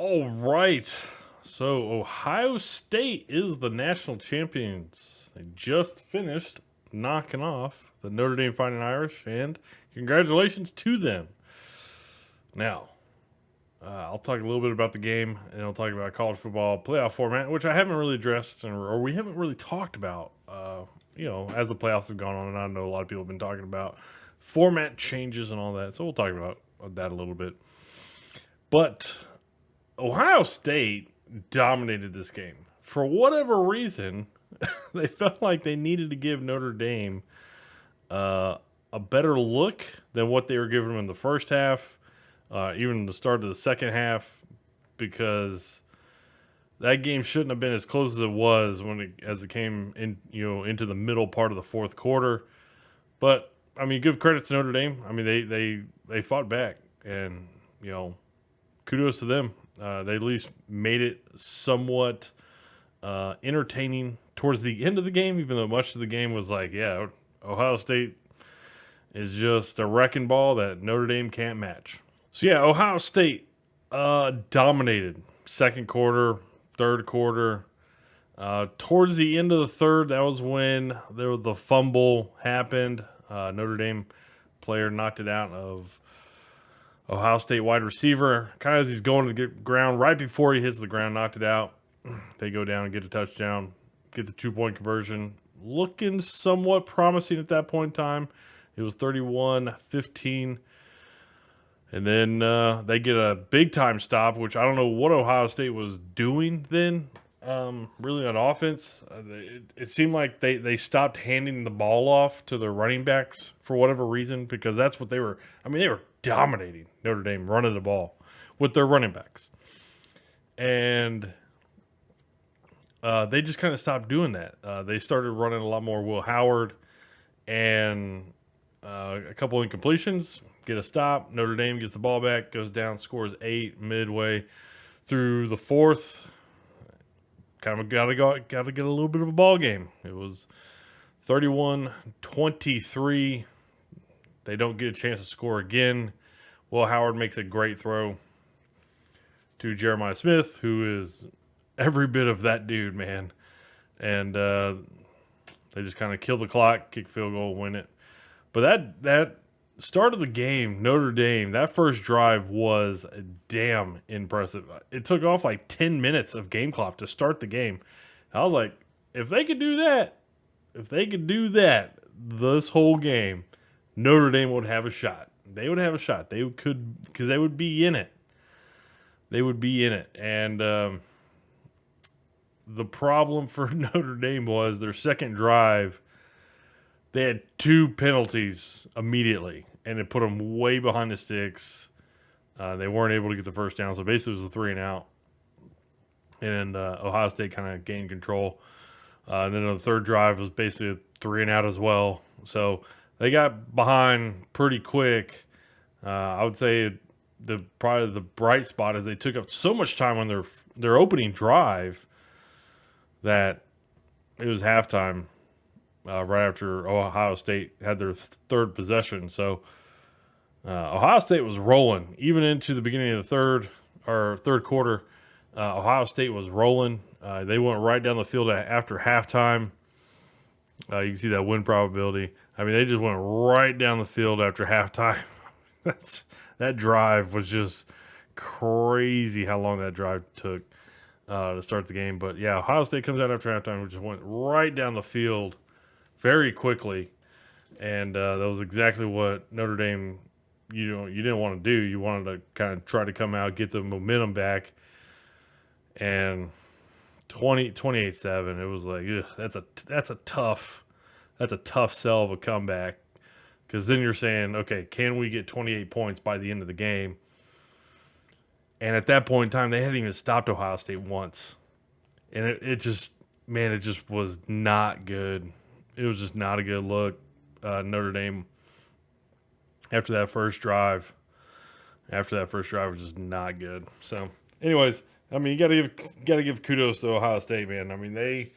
All right. So Ohio State is the national champions. They just finished knocking off the Notre Dame Fighting Irish, and congratulations to them. Now, I'll talk a little bit about the game, and I'll talk about college football playoff format, which I haven't really addressed, or we haven't really talked about, as the playoffs have gone on, and I know a lot of people have been talking about format changes and all that, so we'll talk about that a little bit. But Ohio State dominated this game. For whatever reason, they felt like they needed to give Notre Dame a better look than what they were giving them in the first half, even the start of the second half, because that game shouldn't have been as close as it was as it came in, into the middle part of the fourth quarter. But I mean, give credit to Notre Dame. I mean, they fought back, and kudos to them. They at least made it somewhat entertaining towards the end of the game, even though much of the game was like, Ohio State is just a wrecking ball that Notre Dame can't match. So, Ohio State dominated second quarter, third quarter. Towards the end of the third, that was when the fumble happened. Notre Dame player knocked it out of Ohio State wide receiver, kind of as he's going to the ground, right before he hits the ground, knocked it out. They go down and get a touchdown, get the 2-point conversion. Looking somewhat promising at that point in time. It was 31-15. And then they get a big-time stop, which I don't know what Ohio State was doing then, really on offense. It seemed like they stopped handing the ball off to their running backs for whatever reason, because that's what they were. I mean, they were dominating Notre Dame, running the ball with their running backs. And they just kind of stopped doing that. They started running a lot more Will Howard and a couple incompletions, get a stop. Notre Dame gets the ball back, goes down, scores 8 midway through the fourth. Kind of got to get a little bit of a ball game. It was 31-23. They don't get a chance to score again. Will Howard makes a great throw to Jeremiah Smith, who is every bit of that dude, man. And they just kind of kill the clock, kick field goal, win it. But that start of the game, Notre Dame, that first drive was damn impressive. It took off like 10 minutes of game clock to start the game. I was like, if they could do that, this whole game, Notre Dame would have a shot. They would have a shot. They could, because they would be in it. And the problem for Notre Dame was their second drive, they had 2 penalties immediately, and it put them way behind the sticks. They weren't able to get the first down, so basically it was a 3-and-out. And Ohio State kind of gained control. And then the third drive was basically a 3-and-out as well. So they got behind pretty quick. I would say probably the bright spot is they took up so much time on their opening drive that it was halftime right after Ohio State had their third possession. So Ohio State was rolling even into the beginning of the third quarter. Ohio State was rolling. They went right down the field after halftime. You can see that win probability. I mean, they just went right down the field after halftime. That drive was just crazy how long that drive took to start the game. But Ohio State comes out after halftime, which just went right down the field very quickly, and that was exactly what Notre Dame you didn't want to do. You wanted to kind of try to come out, get the momentum back, and 28-7. It was like, that's a tough sell of a comeback, because then you're saying, okay, can we get 28 points by the end of the game? And at that point in time, they hadn't even stopped Ohio State once, and it just was not good. It was just not a good look. Notre Dame, after that first drive was just not good. So, anyways, I mean, you gotta give kudos to Ohio State, man. I mean, they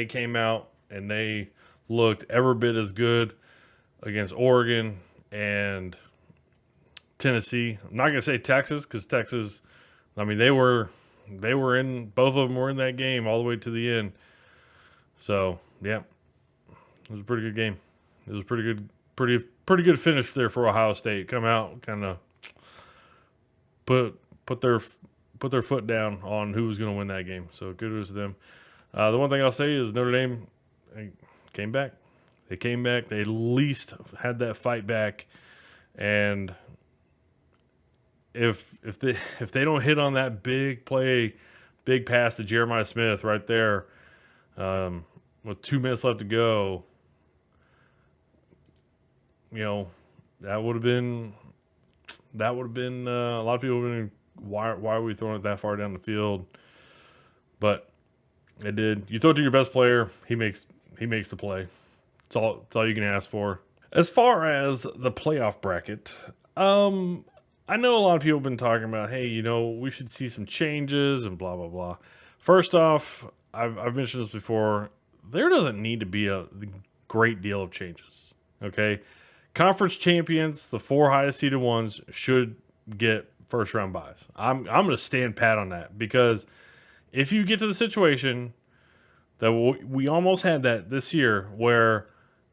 came out and they looked every bit as good against Oregon and Tennessee. I'm not gonna say Texas, because Texas I mean, they were in, both of them were in that game all the way to the end. So yeah, it was a pretty good game. It was a pretty good finish there for Ohio State. Come out, kind of put their foot down on who was going to win that game. So good news to them. The one thing I'll say is Notre Dame came back. They came back. They at least had that fight back, and if they don't hit on that big play, big pass to Jeremiah Smith right there, with 2 minutes left to go, that would have been a lot of people would have been, why are we throwing it that far down the field? But it did. You throw it to your best player, he makes the play. It's all you can ask for. As far as the playoff bracket, I know a lot of people have been talking about, hey, we should see some changes and blah blah blah. First off, I've mentioned this before. There doesn't need to be a great deal of changes. Okay, conference champions, the 4 highest seeded ones, should get first round buys. I'm going to stand pat on that, because if you get to the situation that we almost had that this year, where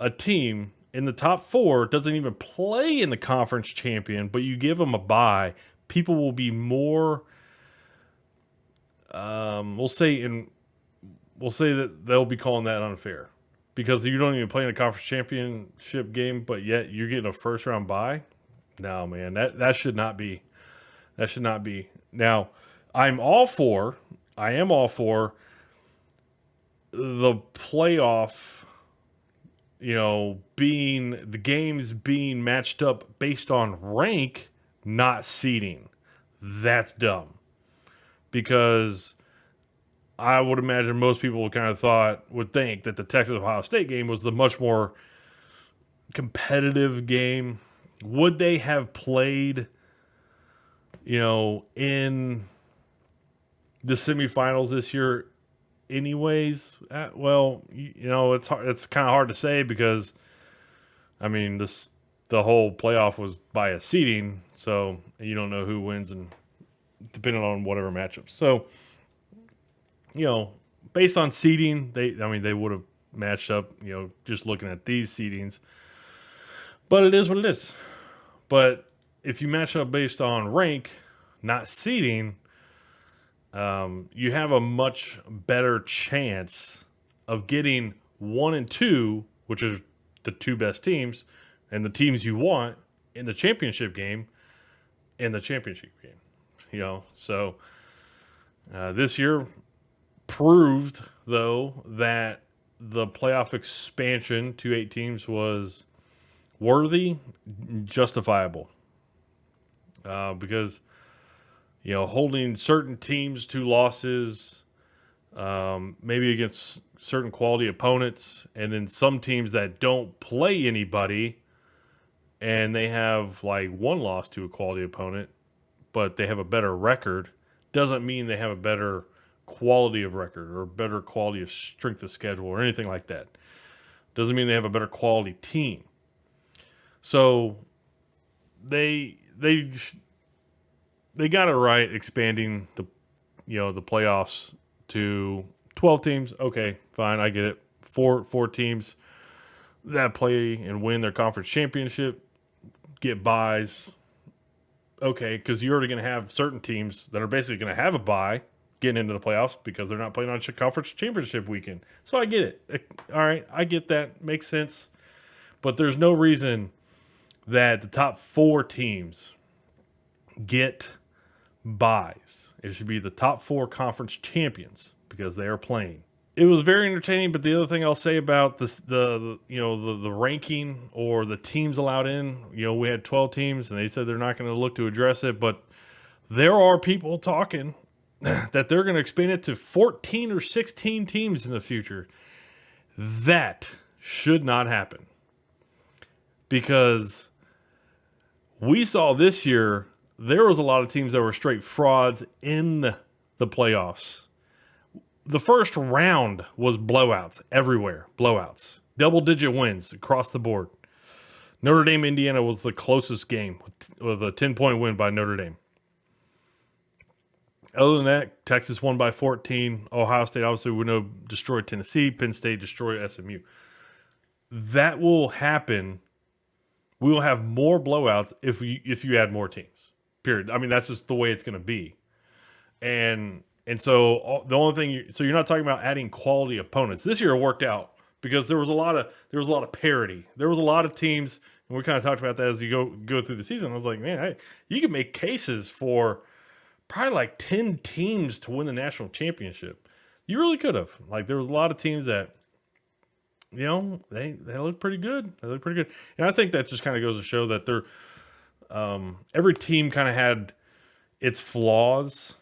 a team in the top 4 doesn't even play in the conference champion, but you give them a bye, people will be more. We'll say that they'll be calling that unfair, because you don't even play in a conference championship game, but yet you're getting a first round bye. No, man, that should not be. That should not be. Now, I am all for the playoff, being the games being matched up based on rank, not seeding. That's dumb. Because I would imagine most people would think that the Texas-Ohio State game was the much more competitive game. Would they have played, in the semifinals this year anyways? Well, it's hard, it's kind of hard to say, because I mean, the whole playoff was by a seeding, so you don't know who wins, and depending on whatever matchups. So, based on seeding, they would have matched up, just looking at these seedings. But it is what it is. But if you match up based on rank, not seeding, you have a much better chance of getting 1 and 2, which are the 2 best teams, and the teams you want in the championship game, So this year proved, though, that the playoff expansion to 8 teams was worthy, justifiable, because holding certain teams to losses, maybe against certain quality opponents, and then some teams that don't play anybody and they have like 1 loss to a quality opponent, but they have a better record, doesn't mean they have a better quality of record or better quality of strength of schedule or anything like that. Doesn't mean they have a better quality team. So they got it right, expanding the playoffs to 12 teams. Okay, fine, I get it. Four teams that play and win their conference championship get buys. Okay, because you're already going to have certain teams that are basically going to have a bye getting into the playoffs because they're not playing on conference championship weekend. So I get it. All right, I get that. Makes sense. But there's no reason that the top 4 teams get buys. It should be the top 4 conference champions because they are playing. It was very entertaining, but the other thing I'll say about this, the ranking or the teams allowed in, we had 12 teams and they said they're not going to look to address it, but there are people talking that they're going to expand it to 14 or 16 teams in the future. That should not happen, because we saw this year there was a lot of teams that were straight frauds in the playoffs. The first round was blowouts everywhere. Blowouts. Double-digit wins across the board. Notre Dame, Indiana was the closest game with a 10-point win by Notre Dame. Other than that, Texas won by 14. Ohio State obviously we know destroyed Tennessee. Penn State destroyed SMU. That will happen. We will have more blowouts if you add more teams. Period. I mean, that's just the way it's going to be. And so the only thing so you're not talking about adding quality opponents. This year it worked out because there was a lot of parity. There was a lot of teams, and we kind of talked about that as you go through the season. I was like, man, you can make cases for probably like 10 teams to win the national championship. You really could have. Like there was a lot of teams that, they look pretty good. They look pretty good. And I think that just kind of goes to show that they're every team kind of had its flaws,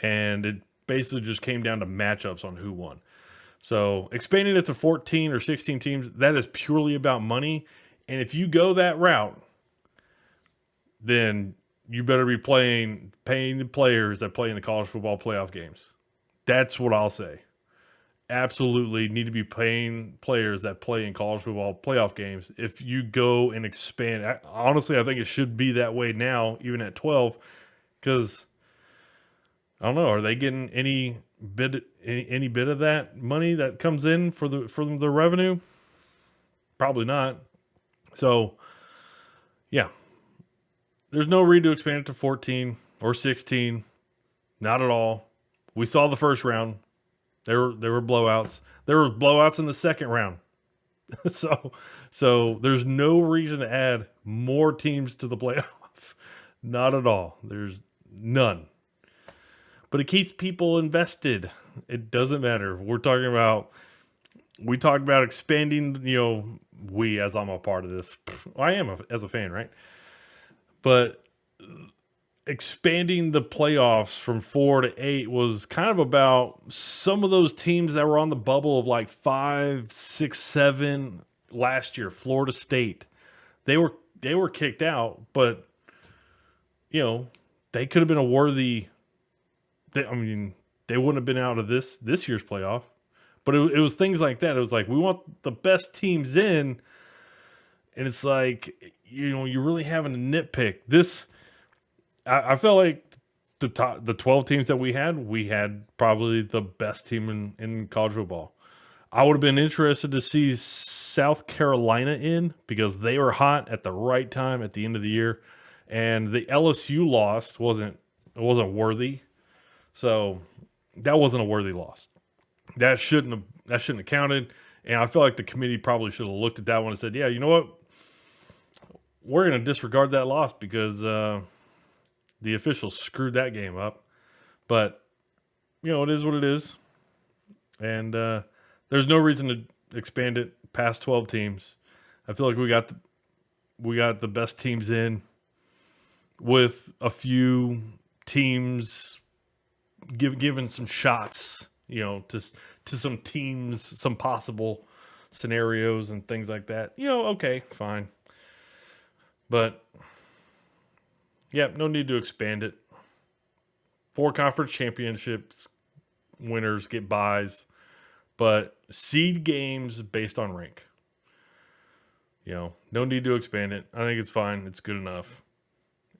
and it basically just came down to matchups on who won. So expanding it to 14 or 16 teams, that is purely about money. And if you go that route, then you better be paying the players that play in the college football playoff games. That's what I'll say. Absolutely need to be paying players that play in college football playoff games. If you go and expand, honestly, I think it should be that way now, even at 12, because I don't know, are they getting any bit of that money that comes in for the revenue? Probably not. So, yeah, there's no reason to expand it to 14 or 16. Not at all. We saw the first round. There were blowouts. There were blowouts in the second round. So there's no reason to add more teams to the playoff. Not at all. There's none. But it keeps people invested. It doesn't matter. We talked about expanding, we, as I'm a part of this. I am as a fan, right? But expanding the playoffs from 4 to 8 was kind of about some of those teams that were on the bubble of like 5, 6, 7 last year. Florida State, they were kicked out, but they could have been a worthy. They wouldn't have been out of this year's playoff, but it was things like that. It was like we want the best teams in, and it's like you're really having to nitpick this. I felt like the 12 teams that we had probably the best team in college football. I would have been interested to see South Carolina in because they were hot at the right time at the end of the year, and the LSU loss wasn't worthy. So that wasn't a worthy loss. That shouldn't have counted. And I feel like the committee probably should have looked at that one and said, yeah, you know what? We're going to disregard that loss because the officials screwed that game up. But, it is what it is. And there's no reason to expand it past 12 teams. I feel like we got the best teams in with a few teams given some shots, to some teams, some possible scenarios and things like that. Okay, fine. But yeah, no need to expand it. 4 conference championships winners get buys, but seed games based on rank. No need to expand it. I think it's fine. It's good enough.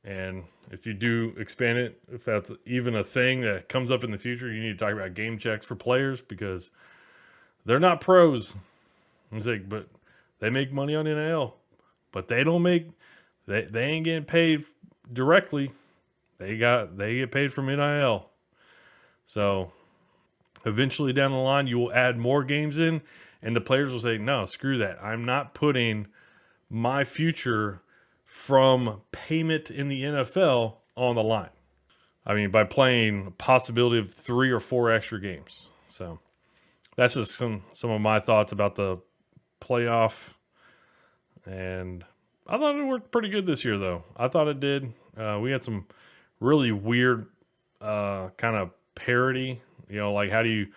And if you do expand it, if that's even a thing that comes up in the future, you need to talk about game checks for players because they're not pros. It's like, but they make money on NIL, but they don't make. They ain't getting paid directly. They get paid from NIL. So eventually down the line, you will add more games in, and the players will say, "No, screw that. I'm not putting my future from payment in the NFL on the line." By playing a possibility of 3 or 4 extra games. So that's just some of my thoughts about the playoff. And I thought it worked pretty good this year, though. I thought it did. We had some really weird kind of parity. Like how do you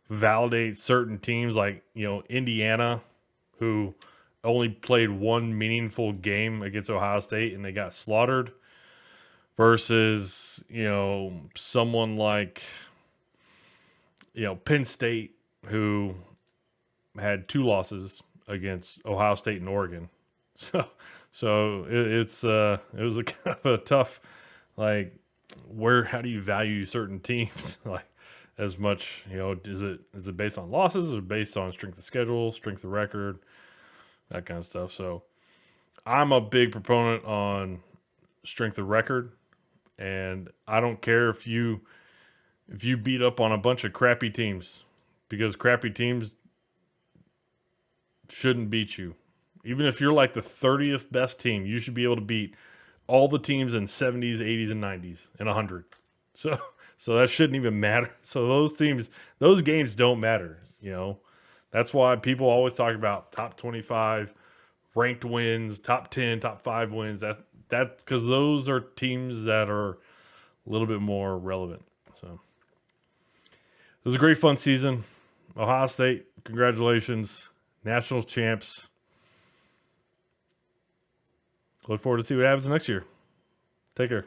validate certain teams like, Indiana, who only played one meaningful game against Ohio State and they got slaughtered, versus, someone like, Penn State, who had 2 losses against Ohio State and Oregon. So it was a kind of a tough, how do you value certain teams? Like, as much, is it based on losses or based on strength of schedule, strength of record, that kind of stuff? So I'm a big proponent on strength of record, and I don't care if you beat up on a bunch of crappy teams, because crappy teams shouldn't beat you. Even if you're like the 30th best team, you should be able to beat all the teams in 70s, 80s, and 90s, and 100. So that shouldn't even matter. So those games don't matter. That's why people always talk about top 25 ranked wins, top 10, top 5 wins. That because those are teams that are a little bit more relevant. So it was a great fun season. Ohio State, congratulations, national champs. Look forward to see what happens next year. Take care.